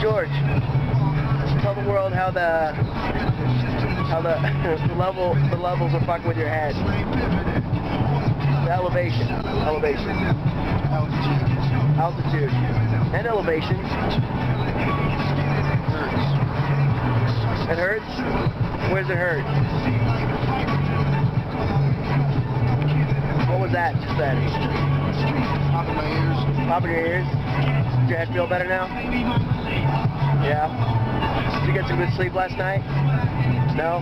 George, tell the world how the the levels are fucking with your head. The elevation, altitude, and elevation. It hurts. Where does it hurt? What was that just then? Top of my ears. Top of your ears? Does your head feel better now? Yeah? Did you get some good sleep last night? No?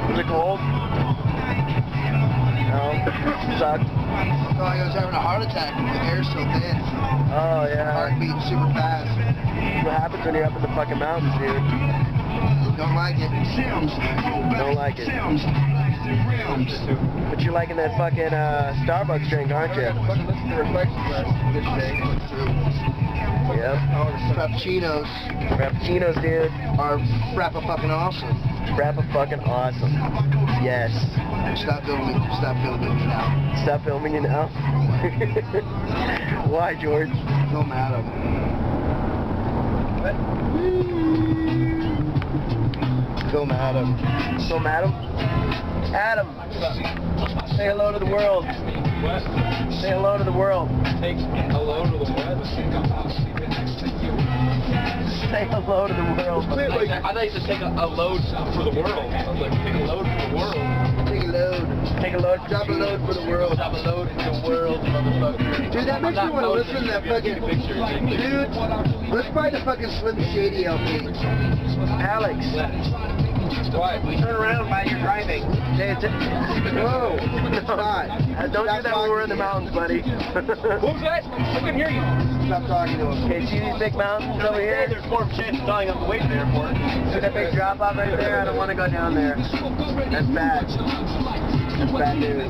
Was it cold? No? Sucked? Oh, I was having a heart attack. The air's so thin. Oh, yeah. Heart beating super fast. What happens when you're up in the fucking mountains, dude? Don't like it. Don't like it. But you're liking that fucking Starbucks drink, aren't you? Fucking listen to reflections this day. Yep. Frappuccinos. Frappuccinos, dude. Are frappa-fucking awesome. Frappa-fucking awesome. Yes. Stop filming me now. Stop filming you now? Why, George? Go Madam. What? Go Madam. Go Madam? Adam, say hello to the world. What? Say hello to the world. Take hello to the what? Say hello to the world. I thought you said take a load for the world. I was like, take a load for the world. Take a load. Take a load. Drop a load for the world. Drop a load for the world, motherfucker. Dude, that makes me want to listen to that fucking... Dude, let's buy the fucking Slim Shady LP. Alex. What? Turn around while you're driving. Whoa. Stop. Don't do that when we're in the mountains, buddy. What was that? I couldn't hear you. Stop talking to him. Okay, see these big mountains over here? There's more chance of dying on the way to the airport. See that big drop off right there? I don't want to go down there. That's bad. That's bad news.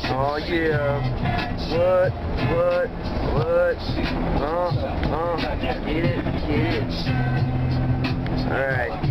Oh yeah. What? Get it. Alright.